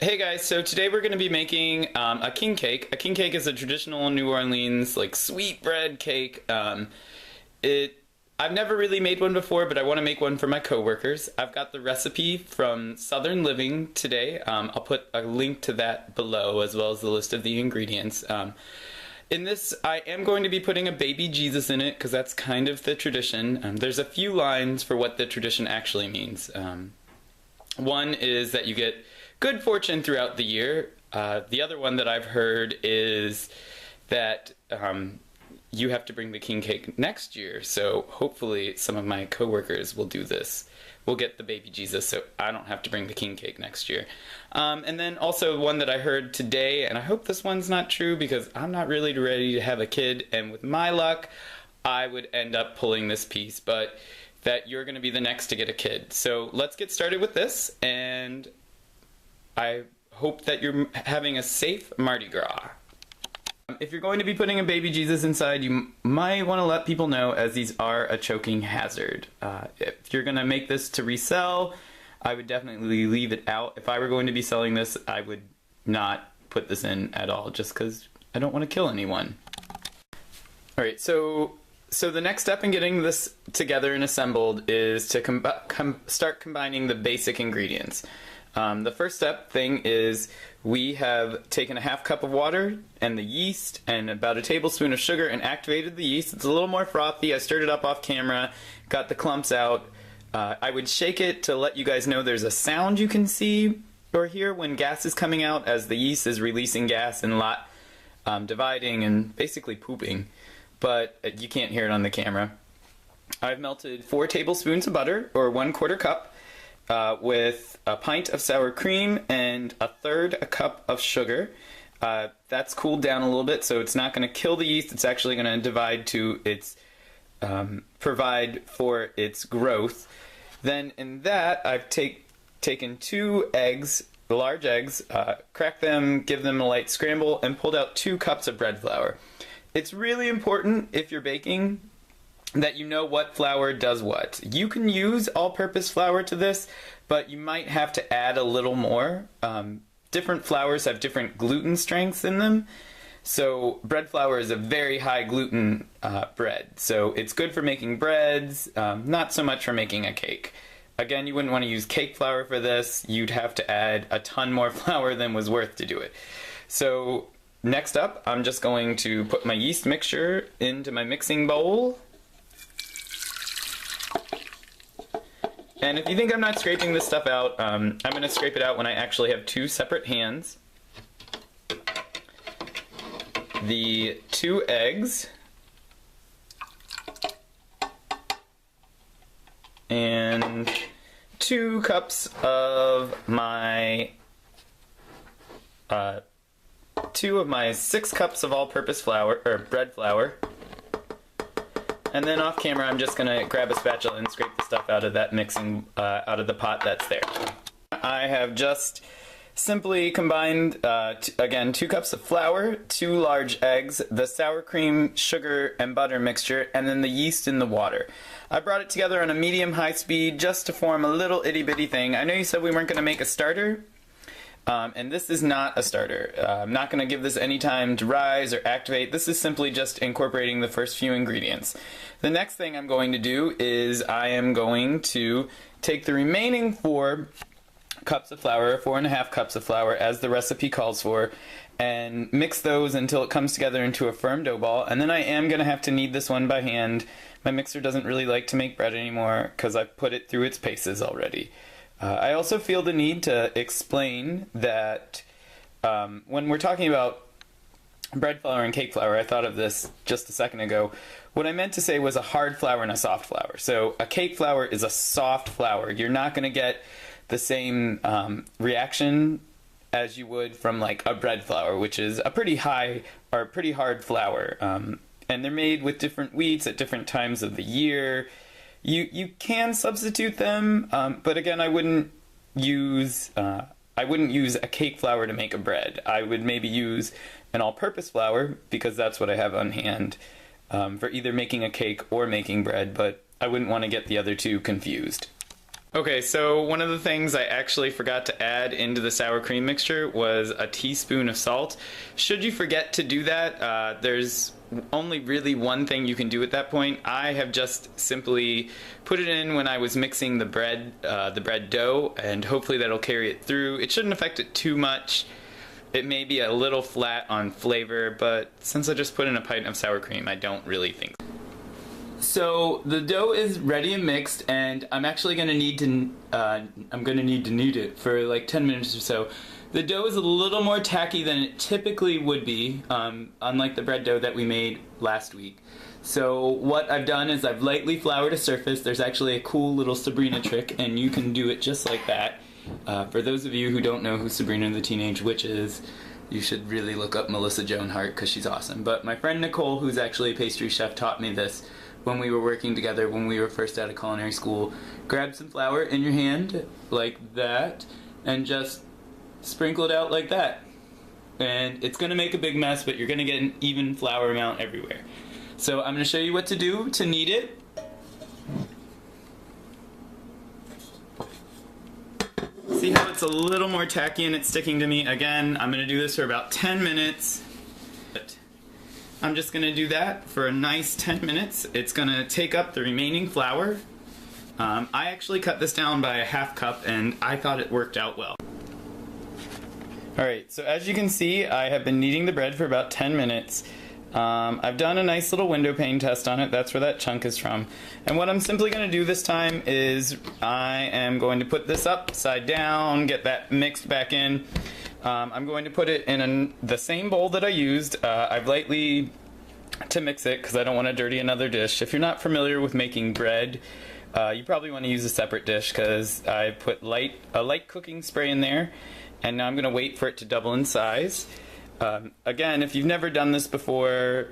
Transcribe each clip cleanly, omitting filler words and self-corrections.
Hey guys, so today we're going to be making a king cake. A king cake is a traditional New Orleans like sweet bread cake. I've never really made one before, but I want to make one for my coworkers. I've got the recipe from Southern Living today. I'll put a link to that below as well as the list of the ingredients. In this, I am going to be putting a baby Jesus in it because that's kind of the tradition. There's a few lines for what the tradition actually means. One is that you get good fortune throughout the year. The other one that I've heard is that you have to bring the king cake next year. So hopefully some of my coworkers will do this. We'll get the baby Jesus so I don't have to bring the king cake next year. And then also one that I heard today, and I hope this one's not true because I'm not really ready to have a kid, and with my luck, I would end up pulling this piece, but that you're going to be the next to get a kid. So let's get started with this, and I hope that you're having a safe Mardi Gras. If you're going to be putting a baby Jesus inside, you might want to let people know, as these are a choking hazard. If you're going to make this to resell, I would definitely leave it out. If I were going to be selling this, I would not put this in at all, just because I don't want to kill anyone. Alright, so the next step in getting this together and assembled is to start combining the basic ingredients. The first thing is we have taken a half cup of water and the yeast and about a tablespoon of sugar and activated the yeast. It's a little more frothy. I stirred it up off camera, got the clumps out. I would shake it to let you guys know there's a sound you can see or hear when gas is coming out, as the yeast is releasing gas and dividing and basically pooping, but you can't hear it on the camera. I've melted 4 tablespoons of butter, or 1/4 cup, with a pint of sour cream and 1/3 cup of sugar. That's cooled down a little bit, so it's not going to kill the yeast. It's actually going to divide to provide for its growth. Then in that, I've taken 2 eggs, large eggs, cracked them, give them a light scramble, and pulled out 2 cups of bread flour. It's really important if you're baking that you know what flour does what. You can use all-purpose flour to this, but you might have to add a little more. Different flours have different gluten strengths in them. So bread flour is a very high gluten bread. So it's good for making breads, not so much for making a cake. Again, you wouldn't want to use cake flour for this. You'd have to add a ton more flour than was worth to do it. So next up, I'm just going to put my yeast mixture into my mixing bowl. And if you think I'm not scraping this stuff out, I'm going to scrape it out when I actually have 2 separate hands. The 2 eggs, and 2 cups of my 6 cups of all-purpose flour, or bread flour. And then off camera, I'm just gonna grab a spatula and scrape the stuff out of that mixing, out of the pot that's there. I have just simply combined, again, 2 cups of flour, 2 large eggs, the sour cream, sugar, and butter mixture, and then the yeast in the water. I brought it together on a medium-high speed just to form a little itty-bitty thing. I know you said we weren't gonna make a starter, and this is not a starter. I'm not going to give this any time to rise or activate. This is simply just incorporating the first few ingredients. The next thing I'm going to do is I am going to take the remaining 4 cups of flour, 4½ cups of flour as the recipe calls for, and mix those until it comes together into a firm dough ball. And then I am going to have to knead this one by hand. My mixer doesn't really like to make bread anymore because I've put it through its paces already. I also feel the need to explain that when we're talking about bread flour and cake flour, I thought of this just a second ago. What I meant to say was a hard flour and a soft flour. So a cake flour is a soft flour. You're not going to get the same reaction as you would from like a bread flour, which is a pretty high or pretty hard flour. And they're made with different wheats at different times of the year. You can substitute them, but again, I wouldn't use a cake flour to make a bread. I would maybe use an all-purpose flour because that's what I have on hand for either making a cake or making bread, but I wouldn't want to get the other two confused. Okay, so one of the things I actually forgot to add into the sour cream mixture was a teaspoon of salt. Should you forget to do that, there's only really one thing you can do at that point. I have just simply put it in when I was mixing the bread dough, and hopefully that'll carry it through. It shouldn't affect it too much. It may be a little flat on flavor, but since I just put in a pint of sour cream, I don't really think so. So the dough is ready and mixed, and I'm actually going to need to knead it for like 10 minutes or so. The dough is a little more tacky than it typically would be, unlike the bread dough that we made last week. So what I've done is I've lightly floured a surface. There's actually a cool little Sabrina trick, and you can do it just like that. For those of you who don't know who Sabrina the Teenage Witch is, you should really look up Melissa Joan Hart because she's awesome. But my friend Nicole, who's actually a pastry chef, taught me this when we were working together when we were first out of culinary school. Grab some flour in your hand like that and just sprinkle it out like that. And it's going to make a big mess, but you're going to get an even flour amount everywhere. So I'm going to show you what to do to knead it. See how it's a little more tacky and it's sticking to me? Again, I'm going to do this for about 10 minutes. I'm just going to do that for a nice 10 minutes. It's going to take up the remaining flour. I actually cut this down by a ½ cup, and I thought it worked out well. Alright, so as you can see, I have been kneading the bread for about 10 minutes. I've done a nice little window pane test on it. That's where that chunk is from. And what I'm simply going to do this time is I am going to put this upside down, get that mixed back in. I'm going to put it in the same bowl that I used. I've lightly to mix it because I don't want to dirty another dish. If you're not familiar with making bread, you probably want to use a separate dish because I put a light cooking spray in there, and now I'm going to wait for it to double in size. Again, if you've never done this before,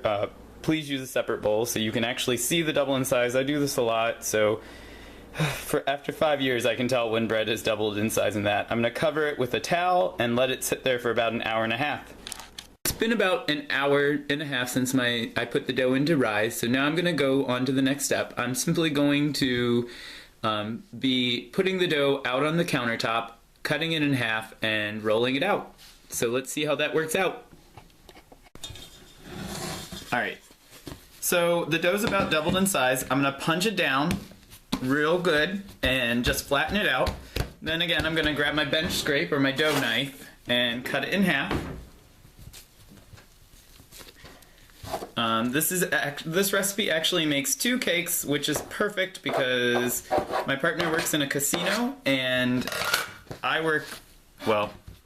please use a separate bowl so you can actually see the double in size. I do this a lot, so after 5 years I can tell when bread has doubled in size in that. I'm going to cover it with a towel and let it sit there for about an hour and a half. It's been about an hour and a half since I put the dough into rise, so now I'm going to go on to the next step. I'm simply going to be putting the dough out on the countertop, cutting it in half, and rolling it out. So let's see how that works out. Alright, so the dough's about doubled in size. I'm going to punch it down real good and just flatten it out. Then again, I'm going to grab my bench scrape or my dough knife and cut it in half. This recipe actually makes 2 cakes, which is perfect because my partner works in a casino and I work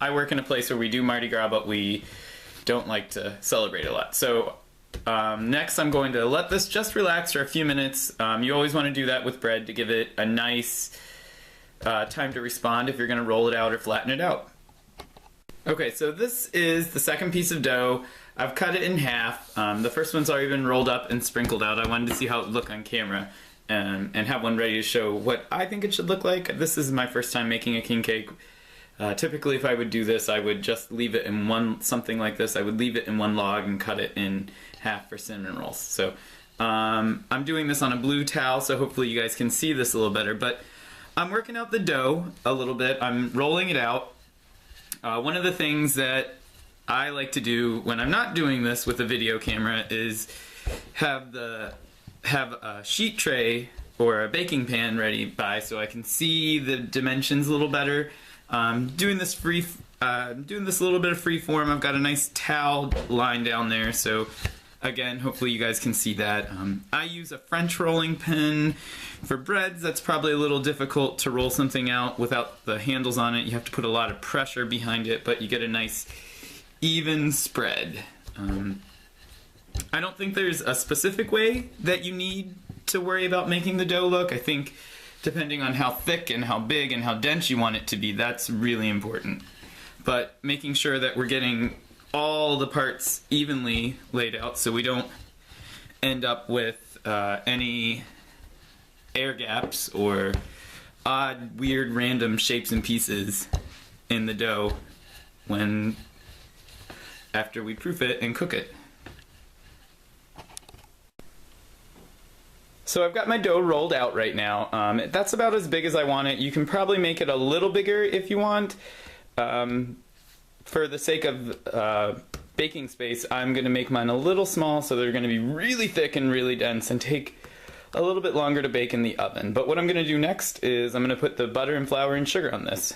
in a place where we do Mardi Gras, but we don't like to celebrate a lot. So next I'm going to let this just relax for a few minutes. You always want to do that with bread to give it a nice time to respond if you're going to roll it out or flatten it out. Okay, so this is the second piece of dough. I've cut it in half. The first one's already been rolled up and sprinkled out. I wanted to see how it would look on camera and have one ready to show what I think it should look like. This is my first time making a king cake. Typically if I would do this, I would just leave it in something like this. I would leave it in one log and cut it in half for cinnamon rolls. So I'm doing this on a blue towel, so hopefully you guys can see this a little better. But I'm working out the dough a little bit. I'm rolling it out. One of the things that I like to do when I'm not doing this with a video camera is have a sheet tray or a baking pan ready by so I can see the dimensions a little better. Doing this a little bit of free form. I've got a nice towel line down there, so again, hopefully you guys can see that. I use a French rolling pin for breads. That's probably a little difficult to roll something out without the handles on it. You have to put a lot of pressure behind it, but you get a nice even spread. I don't think there's a specific way that you need to worry about making the dough look. I think depending on how thick and how big and how dense you want it to be, that's really important. But making sure that we're getting all the parts evenly laid out so we don't end up with any air gaps or odd, weird, random shapes and pieces in the dough after we proof it and cook it. So I've got my dough rolled out right now. That's about as big as I want it. You can probably make it a little bigger if you want. For the sake of baking space, I'm going to make mine a little small, so they're going to be really thick and really dense and take a little bit longer to bake in the oven. But what I'm going to do next is I'm going to put the butter and flour and sugar on this.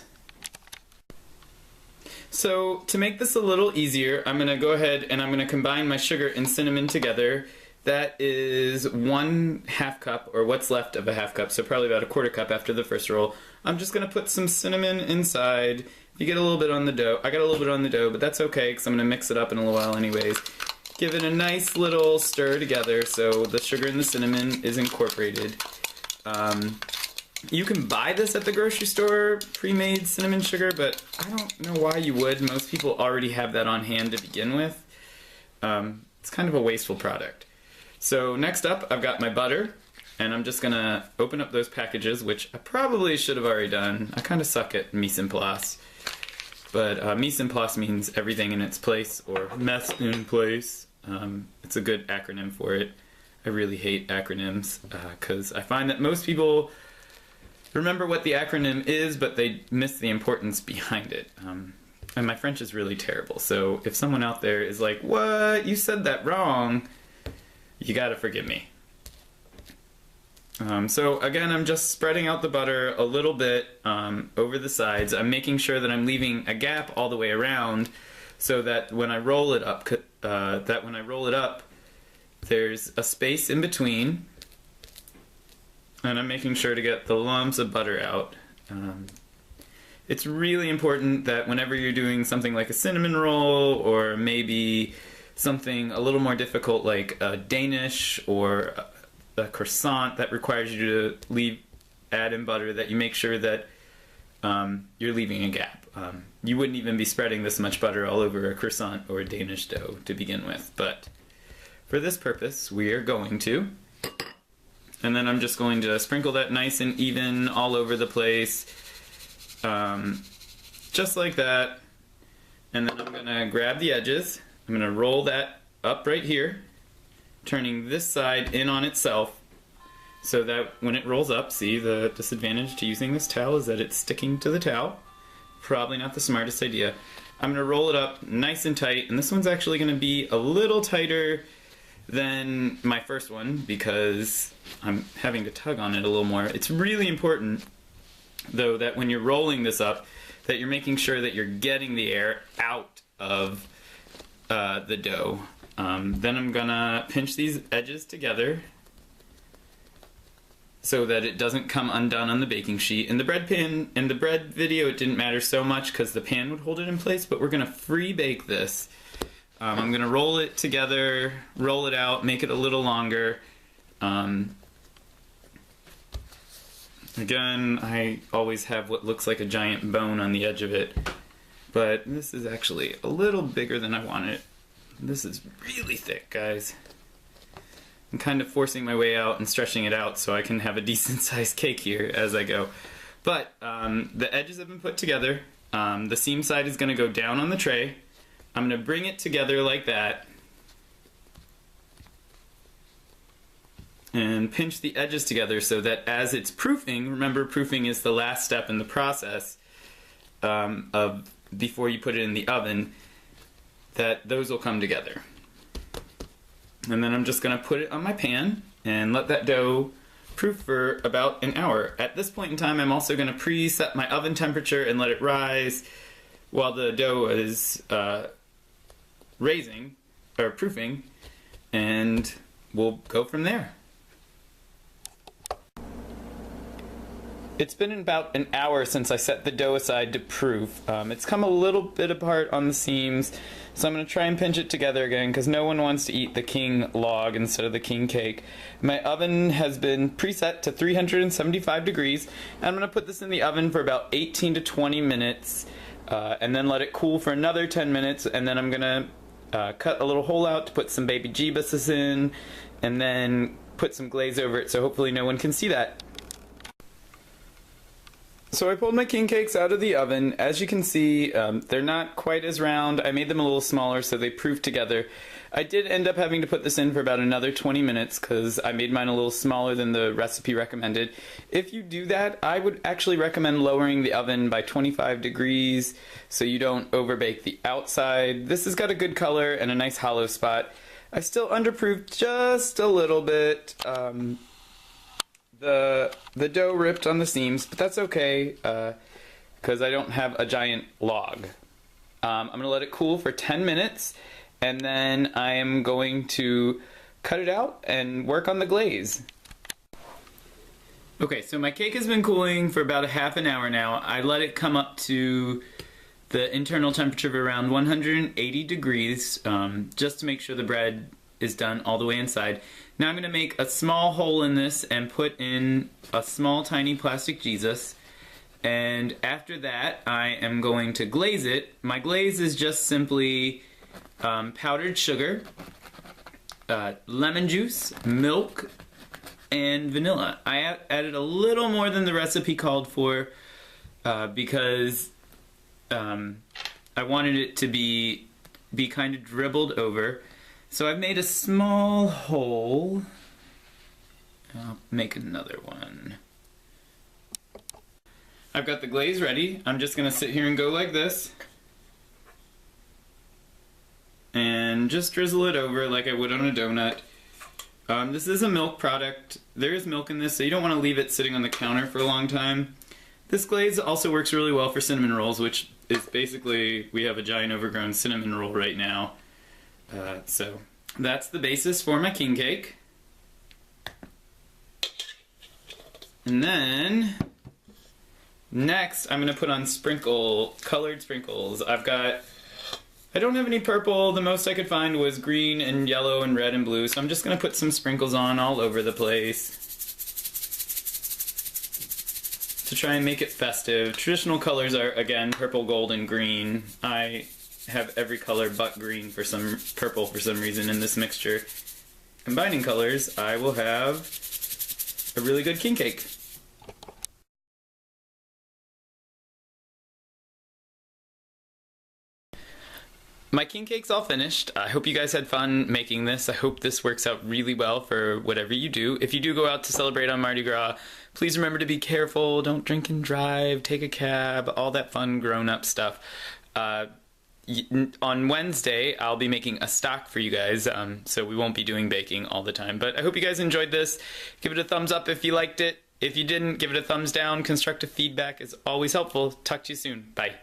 So to make this a little easier, I'm going to go ahead and I'm going to combine my sugar and cinnamon together. That is 1/2 cup, or what's left of a 1/2 cup, so probably about 1/4 cup after the first roll. I'm just going to put some cinnamon inside. You get a little bit on the dough. I got a little bit on the dough, but that's okay because I'm going to mix it up in a little while anyways. Give it a nice little stir together so the sugar and the cinnamon is incorporated. You can buy this at the grocery store, pre-made cinnamon sugar, but I don't know why you would. Most people already have that on hand to begin with. It's kind of a wasteful product. So next up, I've got my butter, and I'm just gonna open up those packages, which I probably should have already done. I kind of suck at mise en place, but mise en place means everything in its place, or mess in place. It's a good acronym for it. I really hate acronyms because I find that most people remember what the acronym is, but they miss the importance behind it. And my French is really terrible, so if someone out there is like, "What? You said that wrong," you gotta forgive me. So again, I'm just spreading out the butter a little bit over the sides. I'm making sure that I'm leaving a gap all the way around, so that when I roll it up, there's a space in between, and I'm making sure to get the lumps of butter out. It's really important that whenever you're doing something like a cinnamon roll, or maybe something a little more difficult like a Danish or a croissant that requires you to add in butter, that you make sure that you're leaving a gap. You wouldn't even be spreading this much butter all over a croissant or a Danish dough to begin with, but for this purpose we are going to. And then I'm just going to sprinkle that nice and even all over the place, just like that. And then I'm going to grab the edges. I'm going to roll that up right here, turning this side in on itself, so that when it rolls up, see, the disadvantage to using this towel is that it's sticking to the towel. Probably not the smartest idea. I'm going to roll it up nice and tight, and this one's actually going to be a little tighter than my first one because I'm having to tug on it a little more. It's really important, though, that when you're rolling this up, that you're making sure that you're getting the air out of the dough. Then I'm gonna pinch these edges together so that it doesn't come undone on the baking sheet. In the bread pan, in the bread video, it didn't matter so much because the pan would hold it in place, but we're gonna free bake this. I'm gonna roll it together, roll it out, make it a little longer. Again, I always have what looks like a giant bone on the edge of it, but this is actually a little bigger than I wanted. This is really thick, guys. I'm kind of forcing my way out and stretching it out so I can have a decent sized cake here as I go. But the edges have been put together. The seam side is going to go down on the tray. I'm going to bring it together like that and pinch the edges together so that as it's proofing, remember proofing is the last step in the process of before you put it in the oven, that those will come together. And then I'm just going to put it on my pan and let that dough proof for about an hour. At this point in time, I'm also going to preset my oven temperature and let it rise while the dough is raising or proofing, and we'll go from there. It's been about an hour since I set the dough aside to proof. It's come a little bit apart on the seams, so I'm going to try and pinch it together again because no one wants to eat the king log instead of the king cake. My oven has been preset to 375 degrees, and I'm going to put this in the oven for about 18 to 20 minutes and then let it cool for another 10 minutes, and then I'm going to cut a little hole out to put some baby Jebuses in, and then put some glaze over it so hopefully no one can see that. So I pulled my king cakes out of the oven. As you can see, they're not quite as round. I made them a little smaller so they proof together. I did end up having to put this in for about another 20 minutes because I made mine a little smaller than the recipe recommended. If you do that, I would actually recommend lowering the oven by 25 degrees so you don't overbake the outside. This has got a good color and a nice hollow spot. I still underproofed just a little bit. The dough ripped on the seams, but that's okay because I don't have a giant log. I'm going to let it cool for 10 minutes and then I am going to cut it out and work on the glaze. Okay, so my cake has been cooling for about a half an hour now. I let it come up to the internal temperature of around 180 degrees just to make sure the bread is done all the way inside. Now I'm going to make a small hole in this and put in a small tiny plastic Jesus, and after that I am going to glaze it. My glaze is just simply powdered sugar, lemon juice, milk, and vanilla. I added a little more than the recipe called for because I wanted it to be kind of dribbled over. So I've made a small hole. I'll make another one. I've got the glaze ready. I'm just going to sit here and go like this. And just drizzle it over like I would on a donut. This is a milk product. There is milk in this, so you don't want to leave it sitting on the counter for a long time. This glaze also works really well for cinnamon rolls, which is basically, we have a giant overgrown cinnamon roll right now. So that's the basis for my king cake. And then next I'm going to put on colored sprinkles. I don't have any purple. The most I could find was green and yellow and red and blue, so I'm just going to put some sprinkles on all over the place to try and make it festive. Traditional colors are, again, purple, gold, and green. I have every color but green purple for some reason in this mixture. Combining colors, I will have a really good king cake. My king cake's all finished. I hope you guys had fun making this. I hope this works out really well for whatever you do. If you do go out to celebrate on Mardi Gras, please remember to be careful. Don't drink and drive, take a cab, all that fun grown-up stuff. On Wednesday, I'll be making a stock for you guys, so we won't be doing baking all the time. But I hope you guys enjoyed this. Give it a thumbs up if you liked it. If you didn't, give it a thumbs down. Constructive feedback is always helpful. Talk to you soon. Bye.